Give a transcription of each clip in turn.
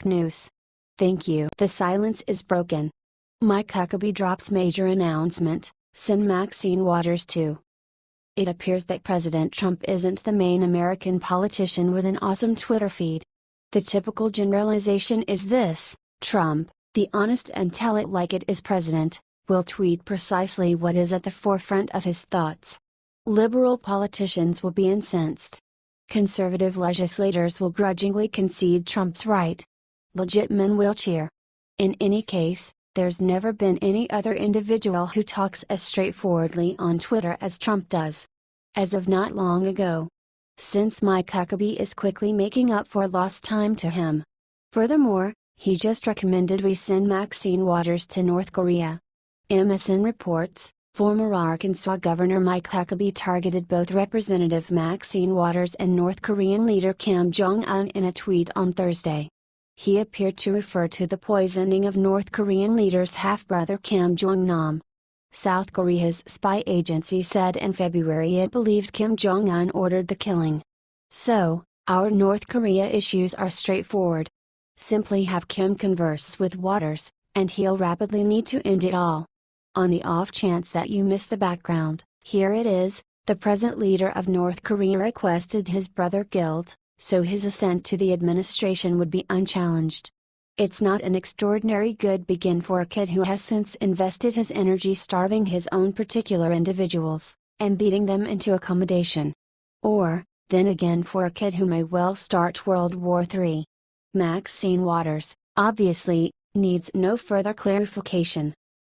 News. Thank you. The silence is broken. Mike Huckabee drops major announcement, send Maxine Waters to. It appears that President Trump isn't the main American politician with an awesome Twitter feed. The typical generalization is this: Trump, the honest and tell it like it is president, will tweet precisely what is at the forefront of his thoughts. Liberal politicians will be incensed. Conservative legislators will grudgingly concede Trump's right. Legit men will cheer. In any case, there's never been any other individual who talks as straightforwardly on Twitter as Trump does. As of not long ago. Since Mike Huckabee is quickly making up for lost time to him. Furthermore, he just recommended we send Maxine Waters to North Korea. MSN reports, former Arkansas Governor Mike Huckabee targeted both Representative Maxine Waters and North Korean leader Kim Jong-un in a tweet on Thursday. He appeared to refer to the poisoning of North Korean leader's half-brother Kim Jong-nam. South Korea's spy agency said in February it believed Kim Jong-un ordered the killing. So, our North Korea issues are straightforward. Simply have Kim converse with Waters, and he'll rapidly need to end it all. On the off chance that you miss the background, here it is: the present leader of North Korea requested his brother killed, so his ascent to the administration would be unchallenged. It's not an extraordinary good begin for a kid who has since invested his energy starving his own particular individuals, and beating them into accommodation. Or, then again for a kid who may well start World War III. Maxine Waters, obviously, needs no further clarification.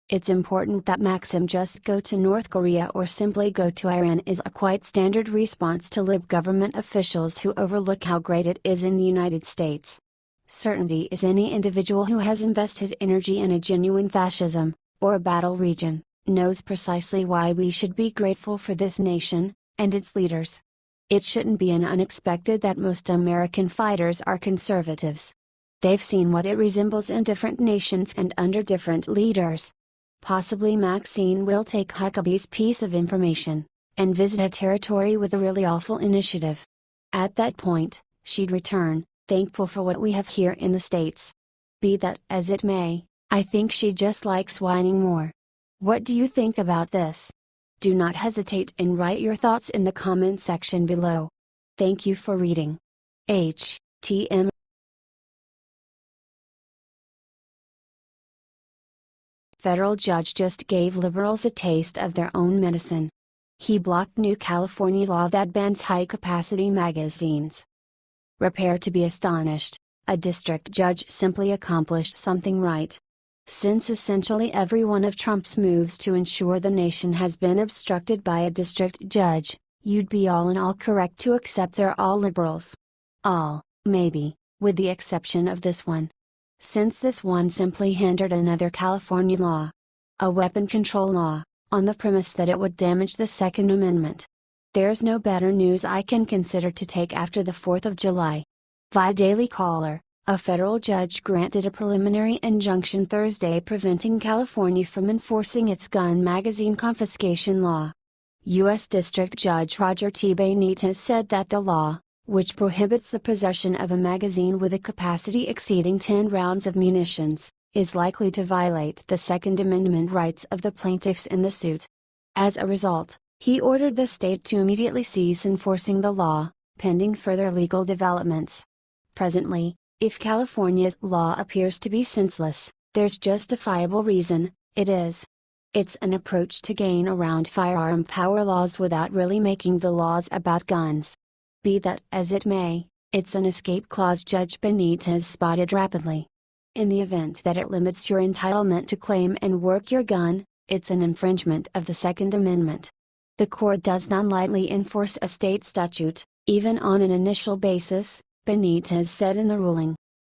It's important that Maxim just go to North Korea or simply go to Iran is a quite standard response to lib government officials who overlook how great it is in the United States. Certainty is any individual who has invested energy in a genuine fascism, or a battle region, knows precisely why we should be grateful for this nation, and its leaders. It shouldn't be an unexpected that most American fighters are conservatives. They've seen what it resembles in different nations and under different leaders. Possibly Maxine will take Huckabee's piece of information, and visit a territory with a really awful initiative. At that point, she'd return, thankful for what we have here in the States. Be that as it may, I think she just likes whining more. What do you think about this? Do not hesitate and write your thoughts in the comment section below. Thank you for reading. HTM. Federal judge just gave liberals a taste of their own medicine. He blocked new California law that bans high-capacity magazines. Prepare to be astonished, a district judge simply accomplished something right. Since essentially every one of Trump's moves to ensure the nation has been obstructed by a district judge, you'd be all in all correct to accept they're all liberals. All, maybe, with the exception of this one. Since this one simply hindered another California law, a weapon control law, on the premise that it would damage the Second Amendment. There's no better news I can consider to take after the 4th of July. Via Daily Caller, a federal judge granted a preliminary injunction Thursday preventing California from enforcing its gun magazine confiscation law. U.S. District Judge Roger T. Benitez said that the law, which prohibits the possession of a magazine with a capacity exceeding 10 rounds of munitions, is likely to violate the Second Amendment rights of the plaintiffs in the suit. As a result, he ordered the state to immediately cease enforcing the law, pending further legal developments. Presently, if California's law appears to be senseless, there's justifiable reason, it is. It's an approach to gain around firearm power laws without really making the laws about guns. Be that as it may, it's an escape clause Judge Benitez spotted rapidly. In the event that it limits your entitlement to claim and work your gun, it's an infringement of the Second Amendment. The court does not lightly enforce a state statute, even on an initial basis, Benitez said in the ruling.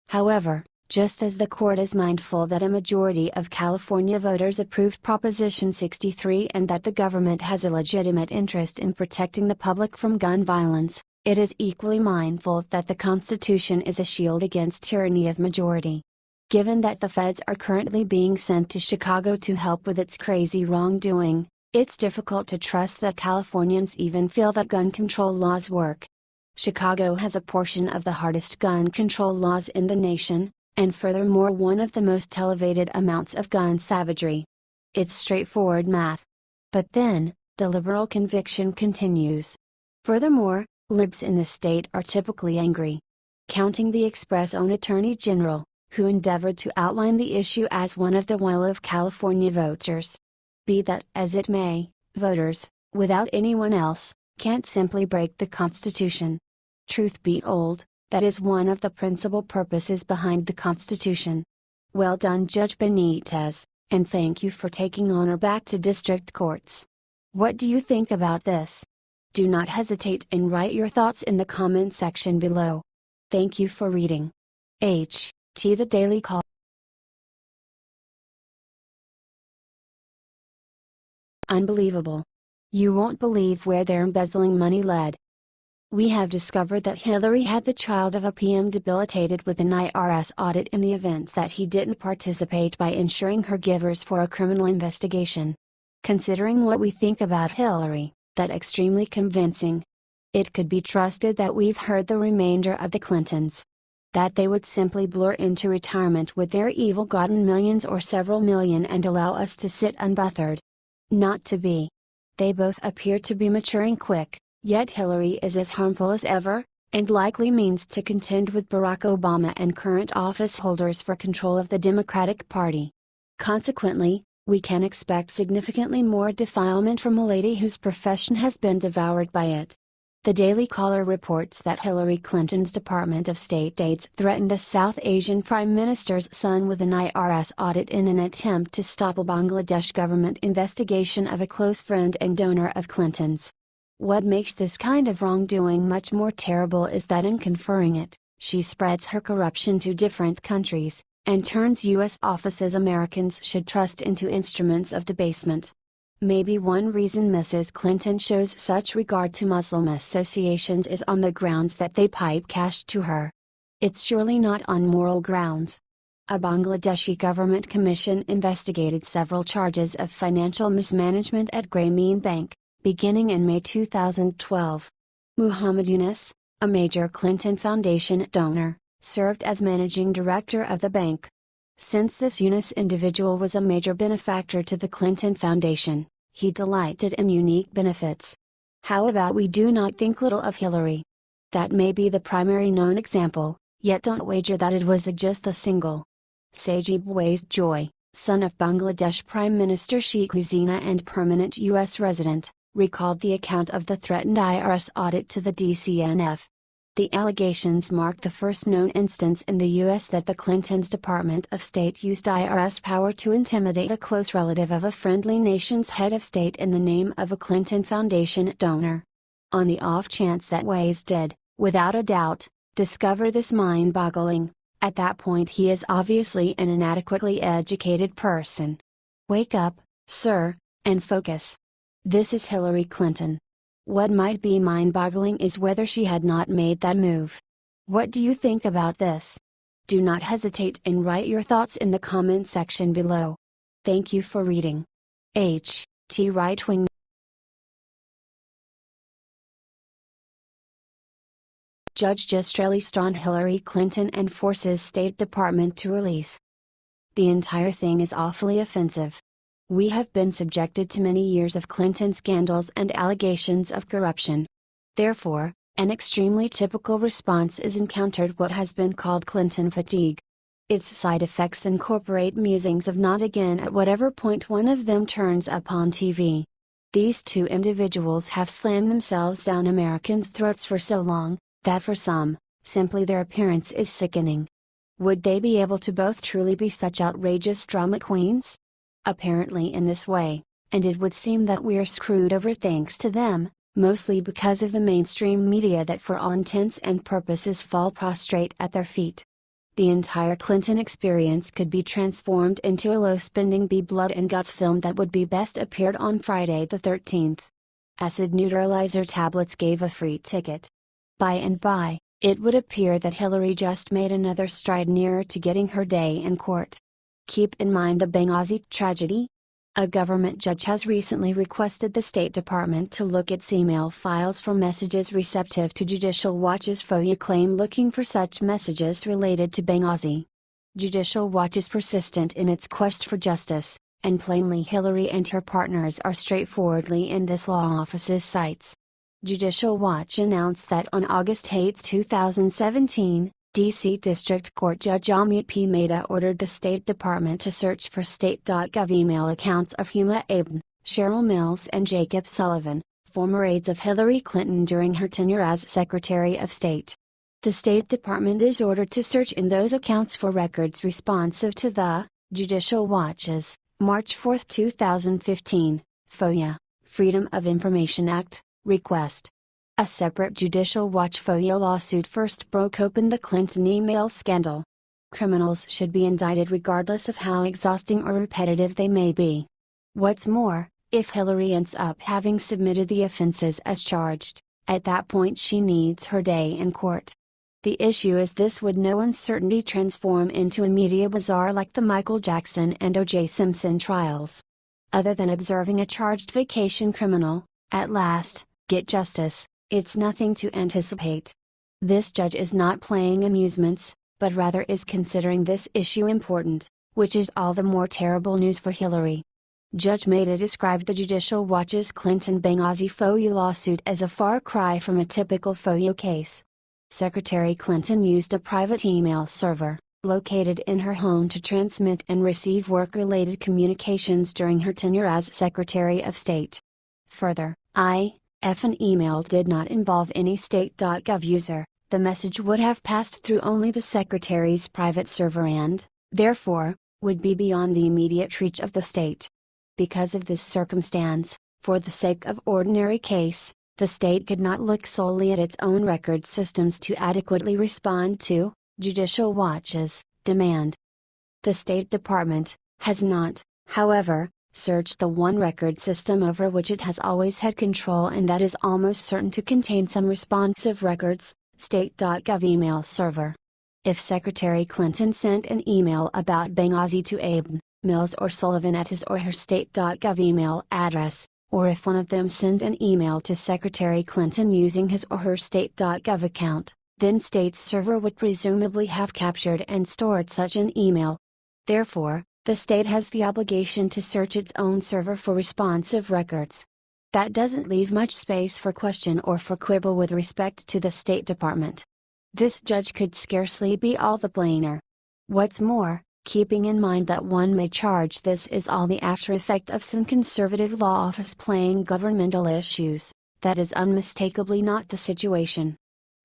However, just as the court is mindful that a majority of California voters approved Proposition 63 and that the government has a legitimate interest in protecting the public from gun violence, it is equally mindful that the Constitution is a shield against tyranny of majority. Given that the feds are currently being sent to Chicago to help with its crazy wrongdoing, it's difficult to trust that Californians even feel that gun control laws work. Chicago has a portion of the hardest gun control laws in the nation, and furthermore one of the most elevated amounts of gun savagery. It's straightforward math. But then, the liberal conviction continues. Furthermore, libs in the state are typically angry. Counting the Express' own Attorney General, who endeavored to outline the issue as one of the will of California voters. Be that as it may, voters, without anyone else, can't simply break the Constitution. Truth be told, that is one of the principal purposes behind the Constitution. Well done, Judge Benitez, and thank you for taking honor back to district courts. What do you think about this? Do not hesitate and write your thoughts in the comment section below. Thank you for reading. H.T. The Daily Call. Unbelievable. You won't believe where their embezzling money led. We have discovered that Hillary had the child of a PM debilitated with an IRS audit in the event that he didn't participate by insuring her givers for a criminal investigation. Considering what we think about Hillary, that's extremely convincing. It could be trusted that we've heard the remainder of the Clintons. That they would simply blur into retirement with their evil-gotten millions or several million and allow us to sit unbothered. Not to be. They both appear to be maturing quick. Yet Hillary is as harmful as ever, and likely means to contend with Barack Obama and current office holders for control of the Democratic Party. Consequently, we can expect significantly more defilement from a lady whose profession has been devoured by it. The Daily Caller reports that Hillary Clinton's Department of State aides threatened a South Asian prime minister's son with an IRS audit in an attempt to stop a Bangladesh government investigation of a close friend and donor of Clinton's. What makes this kind of wrongdoing much more terrible is that in conferring it, she spreads her corruption to different countries, and turns U.S. offices Americans should trust into instruments of debasement. Maybe one reason Mrs. Clinton shows such regard to Muslim associations is on the grounds that they pipe cash to her. It's surely not on moral grounds. A Bangladeshi government commission investigated several charges of financial mismanagement at Grameen Bank, beginning in May 2012. Muhammad Yunus, a major Clinton Foundation donor, served as managing director of the bank. Since this Yunus individual was a major benefactor to the Clinton Foundation, he delighted in unique benefits. How about we do not think little of Hillary? That may be the primary known example, yet don't wager that it was just a single. Sajib Waisd Joy, son of Bangladesh Prime Minister Sheikh Hasina and permanent U.S. resident, recalled the account of the threatened IRS audit to the DCNF. The allegations mark the first known instance in the U.S. that the Clintons' Department of State used IRS power to intimidate a close relative of a friendly nation's head of state in the name of a Clinton Foundation donor. On the off chance that Waisd did, without a doubt, discover this mind-boggling, at that point he is obviously an inadequately educated person. Wake up, sir, and focus. This is Hillary Clinton. What might be mind-boggling is whether she had not made that move. What do you think about this? Do not hesitate and write your thoughts in the comment section below. Thank you for reading. H.T. RightWing. Judge just released on Hillary Clinton and forces State Department to release. The entire thing is awfully offensive. We have been subjected to many years of Clinton scandals and allegations of corruption. Therefore, an extremely typical response is encountered what has been called Clinton fatigue. Its side effects incorporate musings of not again at whatever point one of them turns up on TV. These two individuals have slammed themselves down Americans' throats for so long, that for some, simply their appearance is sickening. Would they be able to both truly be such outrageous drama queens? Apparently in this way, and it would seem that we're screwed over thanks to them, mostly because of the mainstream media that for all intents and purposes fall prostrate at their feet. The entire Clinton experience could be transformed into a low-spending B-blood and guts film that would be best appeared on Friday the 13th. Acid neutralizer tablets gave a free ticket. By and by, it would appear that Hillary just made another stride nearer to getting her day in court. Keep in mind the Benghazi tragedy. A government judge has recently requested the State Department to look at email files for messages receptive to Judicial Watch's FOIA claim looking for such messages related to Benghazi. Judicial Watch is persistent in its quest for justice, and plainly Hillary and her partners are straightforwardly in this law office's sights. Judicial Watch announced that on August 8, 2017, D.C. District Court Judge Amit P. Mehta ordered the State Department to search for state.gov email accounts of Huma Abedin, Cheryl Mills and Jacob Sullivan, former aides of Hillary Clinton during her tenure as Secretary of State. The State Department is ordered to search in those accounts for records responsive to the Judicial Watch's March 4, 2015, FOIA, Freedom of Information Act, request. A separate Judicial Watch FOIA lawsuit first broke open the Clinton email scandal. Criminals should be indicted regardless of how exhausting or repetitive they may be. What's more, if Hillary ends up having submitted the offenses as charged, at that point she needs her day in court. The issue is, this would no uncertainty transform into a media bazaar like the Michael Jackson and O.J. Simpson trials. Other than observing a charged vacation criminal, at last, get justice, it's nothing to anticipate. This judge is not playing amusements, but rather is considering this issue important, which is all the more terrible news for Hillary. Judge Mehta described the Judicial Watch's Clinton Benghazi FOIA lawsuit as a far cry from a typical FOIA case. Secretary Clinton used a private email server, located in her home, to transmit and receive work-related communications during her tenure as Secretary of State. Further, if an email did not involve any state.gov user, the message would have passed through only the Secretary's private server and, therefore, would be beyond the immediate reach of the state. Because of this circumstance, for the sake of ordinary case, the state could not look solely at its own record systems to adequately respond to Judicial Watch's demand. The State Department has not, however, searched the one record system over which it has always had control, and that is almost certain to contain some responsive records, state.gov email server. If Secretary Clinton sent an email about Benghazi to Abedin, Mills or Sullivan at his or her state.gov email address, or if one of them sent an email to Secretary Clinton using his or her state.gov account, then state's server would presumably have captured and stored such an email. Therefore, the state has the obligation to search its own server for responsive records. That doesn't leave much space for question or for quibble with respect to the State Department. This judge could scarcely be all the plainer. What's more, keeping in mind that one may charge this is all the after effect of some conservative law office playing governmental issues, that is unmistakably not the situation.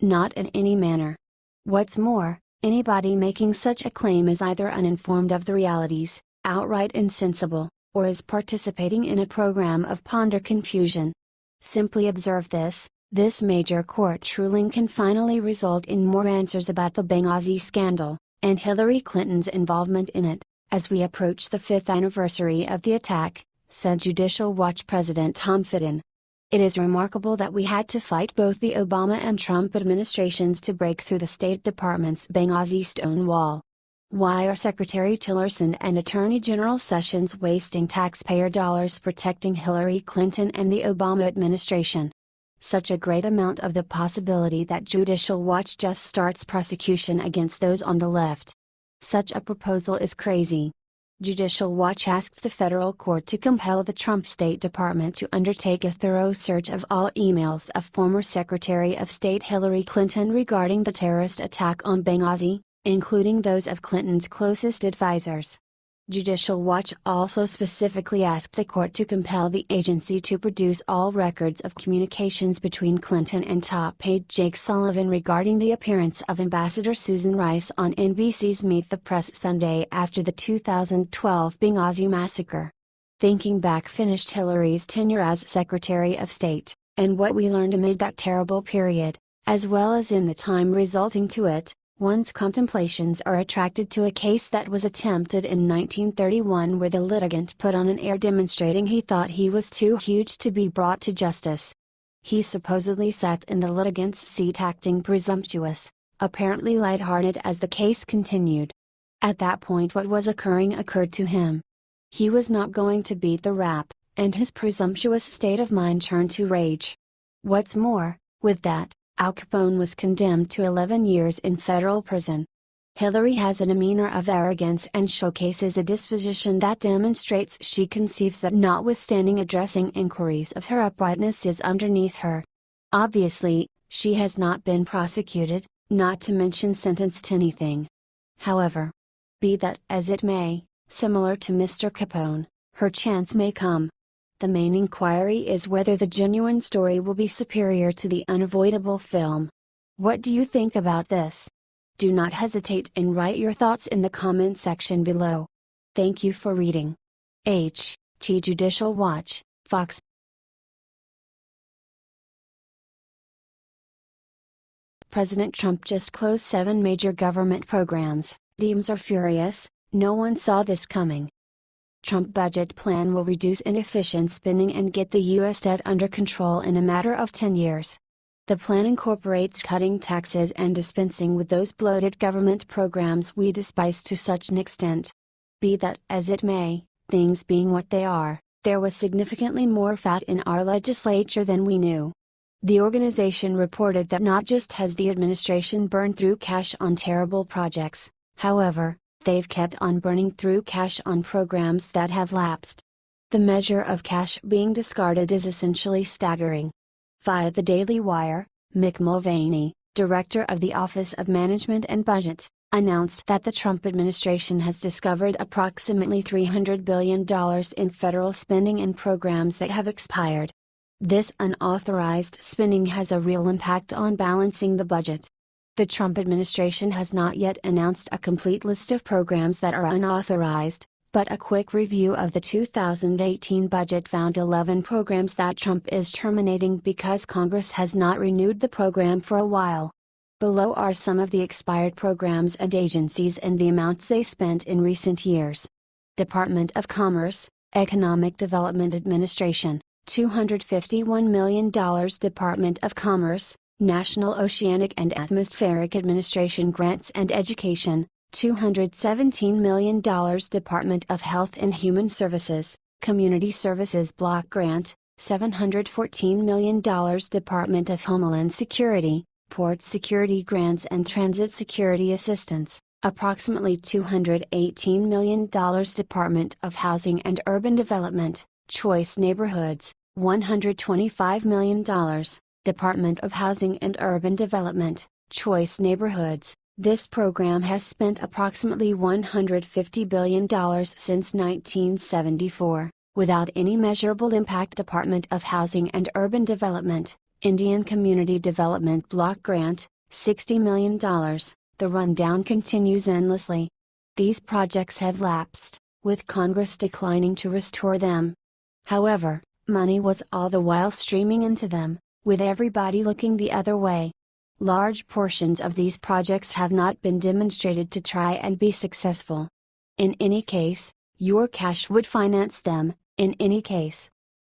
Not in any manner. What's more, anybody making such a claim is either uninformed of the realities, outright insensible, or is participating in a program of ponder confusion. Simply observe this major court ruling can finally result in more answers about the Benghazi scandal, and Hillary Clinton's involvement in it, as we approach the 5th anniversary of the attack, said Judicial Watch President Tom Fitton. It is remarkable that we had to fight both the Obama and Trump administrations to break through the State Department's Benghazi stone wall. Why are Secretary Tillerson and Attorney General Sessions wasting taxpayer dollars protecting Hillary Clinton and the Obama administration? Such a great amount of the possibility that Judicial Watch just starts prosecution against those on the left. Such a proposal is crazy. Judicial Watch asked the federal court to compel the Trump State Department to undertake a thorough search of all emails of former Secretary of State Hillary Clinton regarding the terrorist attack on Benghazi, including those of Clinton's closest advisors. Judicial Watch also specifically asked the court to compel the agency to produce all records of communications between Clinton and top aide Jake Sullivan regarding the appearance of Ambassador Susan Rice on NBC's Meet the Press Sunday after the 2012 Benghazi massacre. Thinking back finished Hillary's tenure as Secretary of State, and what we learned amid that terrible period, as well as in the time resulting to it. One's contemplations are attracted to a case that was attempted in 1931 where the litigant put on an air demonstrating he thought he was too huge to be brought to justice. He supposedly sat in the litigant's seat acting presumptuous, apparently lighthearted as the case continued. At that point what was occurring occurred to him. He was not going to beat the rap, and his presumptuous state of mind turned to rage. What's more, with that, Al Capone was condemned to 11 years in federal prison. Hillary has a demeanor of arrogance and showcases a disposition that demonstrates she conceives that notwithstanding addressing inquiries of her uprightness is underneath her. Obviously, she has not been prosecuted, not to mention sentenced to anything. However, be that as it may, similar to Mr. Capone, her chance may come. The main inquiry is whether the genuine story will be superior to the unavoidable film. What do you think about this? Do not hesitate and write your thoughts in the comment section below. Thank you for reading. H.T. Judicial Watch, Fox. President Trump just closed 7 major government programs. Dems are furious, no one saw this coming. Trump budget plan will reduce inefficient spending and get the U.S. debt under control in a matter of 10 years. The plan incorporates cutting taxes and dispensing with those bloated government programs we despise to such an extent. Be that as it may, things being what they are, there was significantly more fat in our legislature than we knew. The organization reported that not just has the administration burned through cash on terrible projects, however, they've kept on burning through cash on programs that have lapsed. The measure of cash being discarded is essentially staggering. Via the Daily Wire, Mick Mulvaney, director of the Office of Management and Budget, announced that the Trump administration has discovered approximately $300 billion in federal spending in programs that have expired. This unauthorized spending has a real impact on balancing the budget. The Trump administration has not yet announced a complete list of programs that are unauthorized, but a quick review of the 2018 budget found 11 programs that Trump is terminating because Congress has not renewed the program for a while. Below are some of the expired programs and agencies and the amounts they spent in recent years. Department of Commerce, Economic Development Administration, $251 million. Department of Commerce, National Oceanic and Atmospheric Administration Grants and Education, $217 million. Department of Health and Human Services, Community Services Block Grant, $714 million. Department of Homeland Security, Port Security Grants and Transit Security Assistance, approximately $218 million. Department of Housing and Urban Development, Choice Neighborhoods, $125 million. Department of Housing and Urban Development, Choice Neighborhoods. This program has spent approximately $150 billion since 1974, without any measurable impact. Department of Housing and Urban Development, Indian Community Development Block Grant, $60 million. The rundown continues endlessly. These projects have lapsed, with Congress declining to restore them. However, money was all the while streaming into them, with everybody looking the other way. Large portions of these projects have not been demonstrated to try and be successful. In any case, your cash would finance them, in any case.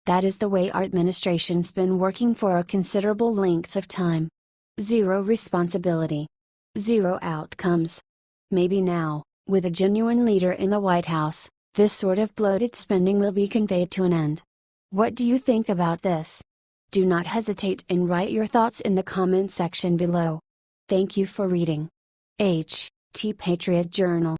That is the way our administration's been working for a considerable length of time. Zero responsibility. Zero outcomes. Maybe now, with a genuine leader in the White House, this sort of bloated spending will be conveyed to an end. What do you think about this? Do not hesitate and write your thoughts in the comment section below. Thank you for reading. H.T. Patriot Journal.